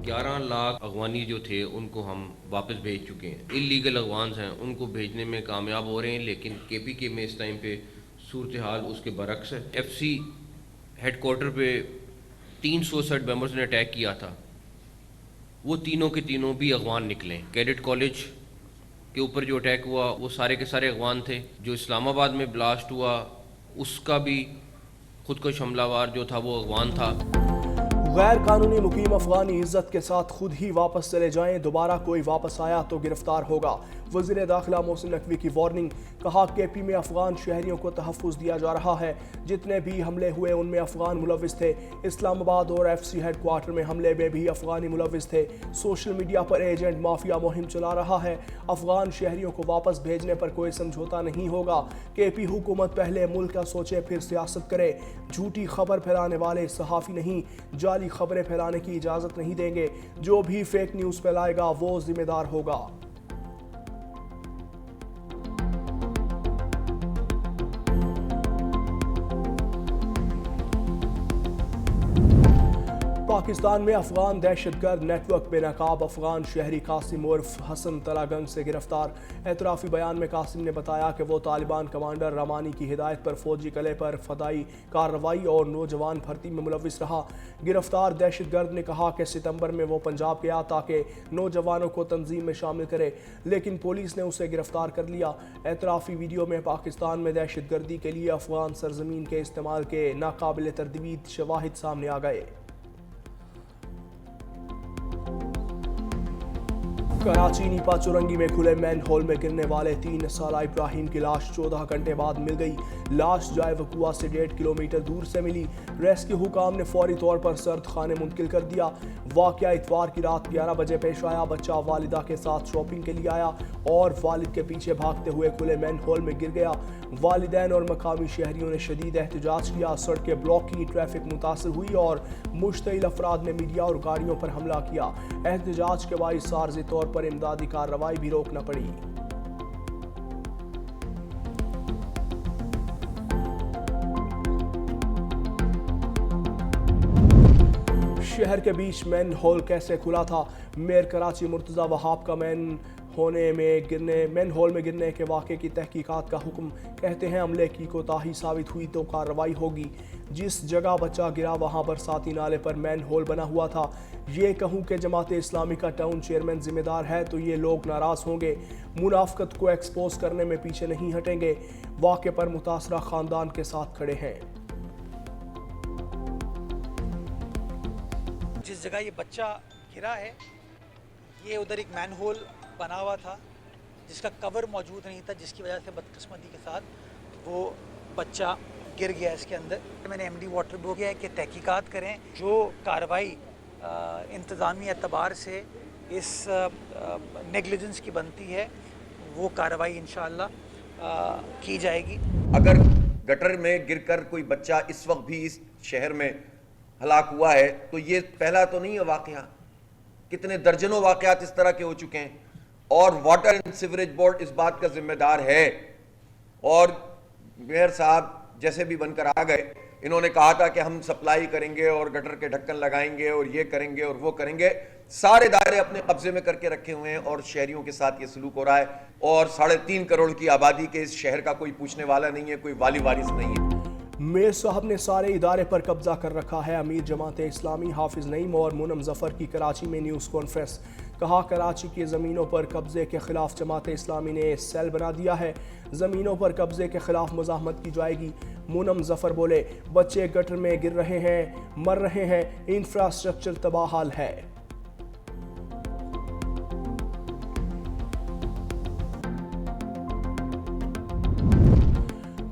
11 لاکھ افغانی جو تھے ان کو ہم واپس بھیج چکے ہیں. اللیگل افغانز ہیں ان کو بھیجنے میں کامیاب ہو رہے ہیں، لیکن کے پی کے میں اس ٹائم پہ صورتحال اس کے برعکس ہے. ایف سی ہیڈ کوارٹر پہ 3 سوسائڈ ممبرز نے اٹیک کیا تھا، وہ تینوں کے تینوں بھی اغوان نکلے. کیڈٹ کالج کے اوپر جو اٹیک ہوا وہ سارے کے سارے اغوان تھے. جو اسلام آباد میں بلاسٹ ہوا اس کا بھی خودکش حملہ وار جو تھا وہ اغوان تھا. غیر قانونی مقیم افغانی عزت کے ساتھ خود ہی واپس چلے جائیں، دوبارہ کوئی واپس آیا تو گرفتار ہوگا. وزیر داخلہ محسن نقوی کی وارننگ. کہا کے پی میں افغان شہریوں کو تحفظ دیا جا رہا ہے، جتنے بھی حملے ہوئے ان میں افغان ملوث تھے. اسلام آباد اور ایف سی ہیڈ کوارٹر میں حملے میں بھی افغانی ملوث تھے. سوشل میڈیا پر ایجنٹ مافیا مہم چلا رہا ہے. افغان شہریوں کو واپس بھیجنے پر کوئی سمجھوتا نہیں ہوگا. کے پی حکومت پہلے ملک کا سوچے پھر سیاست کرے. جھوٹی خبر پھیلانے والے صحافی نہیں، جعلی خبریں پھیلانے کی اجازت نہیں دیں گے. جو بھی فیک نیوز پھیلائے گا وہ ذمہ دار ہوگا. پاکستان میں افغان دہشت گرد نیٹ ورک بے نقاب افغان شہری قاسم عرف حسن تلاگنگ سے گرفتار. اعترافی بیان میں قاسم نے بتایا کہ وہ طالبان کمانڈر رامانی کی ہدایت پر فوجی قلعے پر فدائی کارروائی اور نوجوان بھرتی میں ملوث رہا. گرفتار دہشت گرد نے کہا کہ ستمبر میں وہ پنجاب گیا تاکہ نوجوانوں کو تنظیم میں شامل کرے، لیکن پولیس نے اسے گرفتار کر لیا. اعترافی ویڈیو میں پاکستان میں دہشت گردی کے لیے افغان سرزمین کے استعمال کے ناقابل تردید شواہد سامنے آ گئے. کراچی نیپا چورنگی میں کھلے مین ہول میں گرنے والے 3 سالہ ابراہیم کی لاش 14 گھنٹے بعد مل گئی. لاش جائے وقوع سے 1.5 کلومیٹر دور سے ملی. ریسکیو حکام نے فوری طور پر سرد خانے منتقل کر دیا. واقعہ اتوار کی رات 11 بجے پیش آیا. بچہ والدہ کے ساتھ شاپنگ کے لیے آیا اور والد کے پیچھے بھاگتے ہوئے کھلے مین ہول میں گر گیا. والدین اور مقامی شہریوں نے شدید احتجاج کیا. سڑکیں بلاک کی، ٹریفک متاثر ہوئی اور مشتعل افراد نے میڈیا اور گاڑیوں پر حملہ کیا. احتجاج کے باعث عارضی طور پر امدادی کارروائی بھی روکنا پڑی. شہر کے بیچ مین ہول کیسے کھلا تھا؟ میئر کراچی مرتضی وہاب کا مین ہول میں گرنے کے واقعے کی تحقیقات کا حکم. کہتے ہیں عملے کی کوتاہی ثابت ہوئی تو کارروائی ہوگی. جس جگہ بچہ گرا وہاں برساتی نالے پر مین ہول بنا ہوا تھا. یہ کہوں کہ جماعت اسلامی کا ٹاؤن چیئرمین ذمہ دار ہے تو یہ لوگ ناراض ہوں گے. منافقت کو ایکسپوز کرنے میں پیچھے نہیں ہٹیں گے. واقعے پر متاثرہ خاندان کے ساتھ کھڑے ہیں. جس جگہ یہ بچہ گرا ہے یہ ادھر ایک مین ہول بنا ہوا تھا جس کا کور موجود نہیں تھا، جس کی وجہ سے بدقسمتی کے ساتھ وہ بچہ گر گیا اس کے اندر. میں نے ایم ڈی واٹر بورڈ کیا ہے کہ تحقیقات کریں، جو کارروائی انتظامی اعتبار سے اس نیگلیجنس کی بنتی ہے وہ کارروائی انشاءاللہ کی جائے گی. اگر گٹر میں گر کر کوئی بچہ اس وقت بھی اس شہر میں ہلاک ہوا ہے تو یہ پہلا تو نہیں ہے واقعہ. کتنے درجنوں واقعات اس طرح کے ہو چکے ہیں اور واٹر اینڈ سیوریج بورڈ اس بات کا ذمہ دار ہے. اور میئر صاحب جیسے بھی بن کر آ گئے انہوں نے کہا تھا کہ ہم سپلائی کریں گے اور گٹر کے ڈھکن لگائیں گے اور یہ کریں گے اور وہ کریں گے. سارے دائرے اپنے قبضے میں کر کے رکھے ہوئے ہیں اور شہریوں کے ساتھ یہ سلوک ہو رہا ہے. اور 3.5 کروڑ کی آبادی کے اس شہر کا کوئی پوچھنے والا نہیں ہے، کوئی والی وارث نہیں ہے. میر صاحب نے سارے ادارے پر قبضہ کر رکھا ہے. امیر جماعت اسلامی حافظ نعیم اور مونم ظفر کی کراچی میں نیوز کانفرنس. کہا کراچی کی زمینوں پر قبضے کے خلاف جماعت اسلامی نے سیل بنا دیا ہے. زمینوں پر قبضے کے خلاف مزاحمت کی جائے گی. مونم ظفر بولے بچے گٹر میں گر رہے ہیں، مر رہے ہیں، انفراسٹرکچر تباہ حال ہے.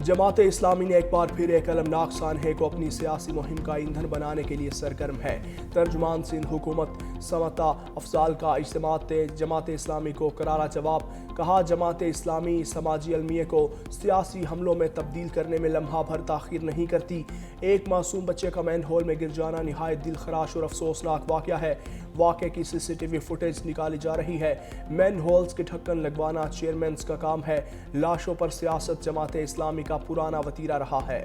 جماعت اسلامی نے ایک بار پھر ایک المناک سانحے کو اپنی سیاسی مہم کا ایندھن بنانے کے لیے سرگرم ہے. ترجمان سندھ حکومت سمتا افضال کا اجتماع جماعت اسلامی کو کرارا جواب. کہا جماعت اسلامی سماجی المیے کو سیاسی حملوں میں تبدیل کرنے میں لمحہ بھر تاخیر نہیں کرتی. ایک معصوم بچے کا مین ہول میں گر جانا نہایت دل خراش اور افسوسناک واقعہ ہے. واقعے کی CCTV فوٹیج نکالی جا رہی ہے. مین ہولز کے ڈھکن لگوانا چیئرمینز کا کام ہے. لاشوں پر سیاست جماعت اسلامی کا پرانا وتیرہ رہا ہے.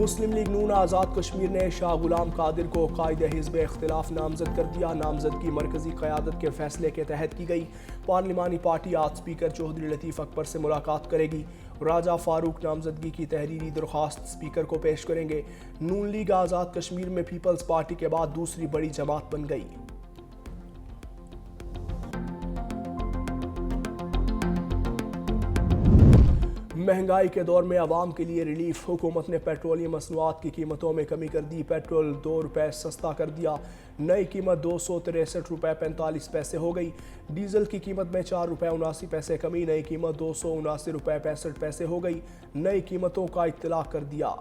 مسلم لیگ نون آزاد کشمیر نے شاہ غلام قادر کو قائد حزب اختلاف نامزد کر دیا۔ نامزدگی مرکزی قیادت کے فیصلے کے تحت کی گئی۔ پارلیمانی پارٹی آج اسپیکر چودھری لطیف اکبر سے ملاقات کرے گی۔ راجہ فاروق نامزدگی کی تحریری درخواست اسپیکر کو پیش کریں گے۔ نون لیگ آزاد کشمیر میں پیپلز پارٹی کے بعد دوسری بڑی جماعت بن گئی۔ مہنگائی کے دور میں عوام کے لیے ریلیف، حکومت نے پیٹرولیم مصنوعات کی قیمتوں میں کمی کر دی۔ پیٹرول 2 روپے سستا کر دیا، نئی قیمت 263 روپے 45 پیسے ہو گئی۔ ڈیزل کی قیمت میں 4 روپے 79 پیسے کمی، نئی قیمت 279 روپے 65 پیسے ہو گئی۔ نئی قیمتوں کا اطلاق کر دیا۔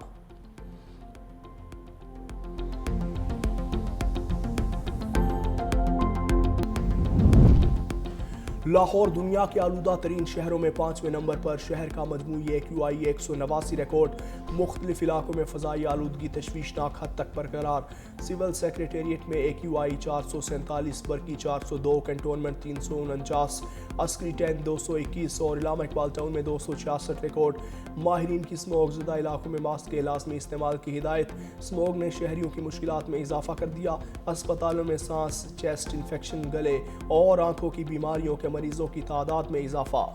لاہور دنیا کے آلودہ ترین شہروں میں 5ویں نمبر پر، شہر کا مجموعی AQI 189 ریکارڈ۔ مختلف علاقوں میں فضائی آلودگی تشویشناک حد تک برقرار۔ سول سیکریٹریٹ میں AQI 447، برقی 402، کنٹونمنٹ 349، عسکری ٹینک 221 اور علامہ اقبال ٹاؤن میں 266 ریکارڈ۔ ماہرین کی اسموگ زدہ علاقوں میں ماسک کے لازمی استعمال کی ہدایت۔ اسموگ نے شہریوں کی مشکلات میں اضافہ کر دیا۔ اسپتالوں میں سانس، چیسٹ انفیکشن، گلے اور آنکھوں کی بیماریوں کے مریضوں کی تعداد میں اضافہ۔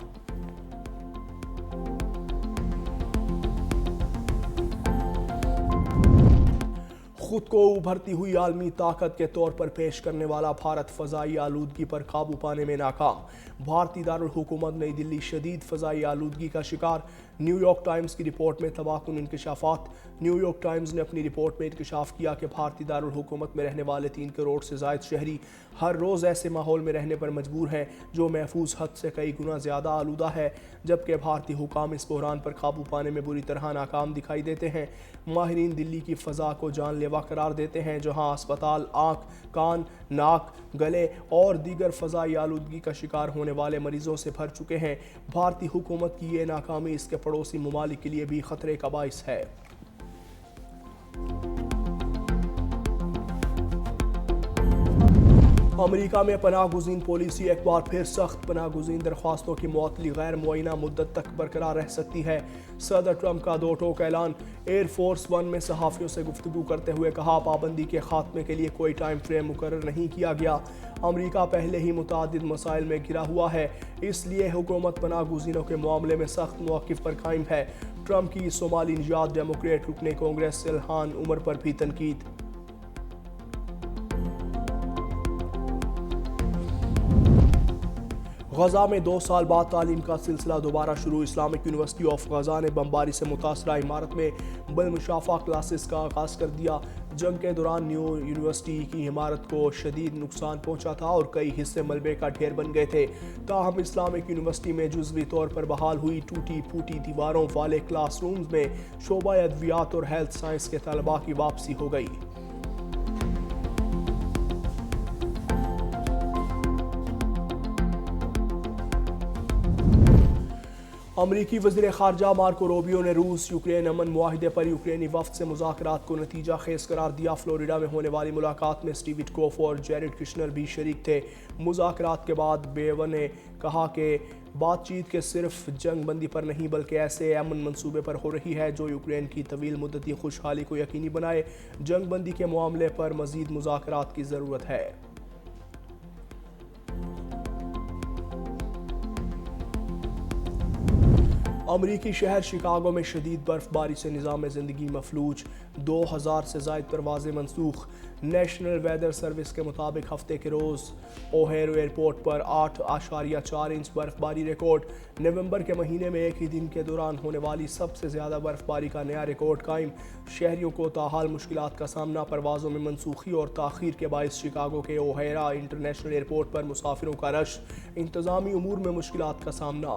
خود کو ابھرتی ہوئی عالمی طاقت کے طور پر پیش کرنے والا بھارت فضائی آلودگی پر قابو پانے میں ناکام۔ بھارتی دارالحکومت نئی دلی شدید فضائی آلودگی کا شکار۔ نیو یارک ٹائمز کی رپورٹ میں تباہ کن انکشافات۔ نیو یارک ٹائمز نے اپنی رپورٹ میں انکشاف کیا کہ بھارتی دارالحکومت میں رہنے والے 3 کروڑ سے زائد شہری ہر روز ایسے ماحول میں رہنے پر مجبور ہیں جو محفوظ حد سے کئی گنا زیادہ آلودہ ہے، جبکہ بھارتی حکام اس بحران پر قابو پانے میں بری طرح ناکام دکھائی دیتے ہیں۔ ماہرین دلی کی فضا کو جان لیوا قرار دیتے ہیں، جہاں اسپتال آنکھ، کان، ناک، گلے اور دیگر فضائی آلودگی کا شکار ہونے والے مریضوں سے بھر چکے ہیں۔ بھارتی حکومت کی یہ ناکامی اس کے پڑوسی ممالک کے لیے بھی خطرے کا باعث ہے۔ امریکہ میں پناہ گزین پالیسی ایک بار پھر سخت۔ پناہ گزین درخواستوں کی معطلی غیر معینہ مدت تک برقرار رہ سکتی ہے۔ صدر ٹرمپ کا 2 ٹوک اعلان۔ ایئر فورس 1 میں صحافیوں سے گفتگو کرتے ہوئے کہا، پابندی کے خاتمے کے لیے کوئی ٹائم فریم مقرر نہیں کیا گیا۔ امریکہ پہلے ہی متعدد مسائل میں گھرا ہوا ہے، اس لیے حکومت پناہ گزینوں کے معاملے میں سخت موقف پر قائم ہے۔ ٹرمپ کی صومالی نژاد ڈیموکریٹ رکن کانگریس الہان عمر پر بھی تنقید۔ غزہ میں 2 سال بعد تعلیم کا سلسلہ دوبارہ شروع۔ اسلامک یونیورسٹی آف غزہ نے بمباری سے متاثرہ عمارت میں بالمشافہ کلاسز کا آغاز کر دیا۔ جنگ کے دوران نیو یونیورسٹی کی عمارت کو شدید نقصان پہنچا تھا اور کئی حصے ملبے کا ڈھیر بن گئے تھے۔ تاہم اسلامک یونیورسٹی میں جزوی طور پر بحال ہوئی ٹوٹی پھوٹی دیواروں والے کلاس رومز میں شعبہ ادویات اور ہیلتھ سائنس کے طلباء کی واپسی ہو گئی۔ امریکی وزیر خارجہ مارکو روبیو نے روس یوکرین امن معاہدے پر یوکرینی وفد سے مذاکرات کو نتیجہ خیز قرار دیا۔ فلوریڈا میں ہونے والی ملاقات میں اسٹیو وٹکوف اور جیریڈ کشنر بھی شریک تھے۔ مذاکرات کے بعد بیون نے کہا کہ بات چیت کے صرف جنگ بندی پر نہیں بلکہ ایسے امن منصوبے پر ہو رہی ہے جو یوکرین کی طویل مدتی خوشحالی کو یقینی بنائے۔ جنگ بندی کے معاملے پر مزید مذاکرات کی ضرورت ہے۔ امریکی شہر شکاگو میں شدید برف باری سے نظام زندگی مفلوج، 2000 سے زائد پروازیں منسوخ۔ نیشنل ویدر سروس کے مطابق ہفتے کے روز اوہیرو ایئرپورٹ پر 8.4 انچ برف باری ریکارڈ۔ نومبر کے مہینے میں ایک ہی دن کے دوران ہونے والی سب سے زیادہ برف باری کا نیا ریکارڈ قائم۔ شہریوں کو تاحال مشکلات کا سامنا۔ پروازوں میں منسوخی اور تاخیر کے باعث شکاگو کے اوہیرا انٹرنیشنل ایئرپورٹ پر مسافروں کا رش، انتظامی امور میں مشکلات کا سامنا۔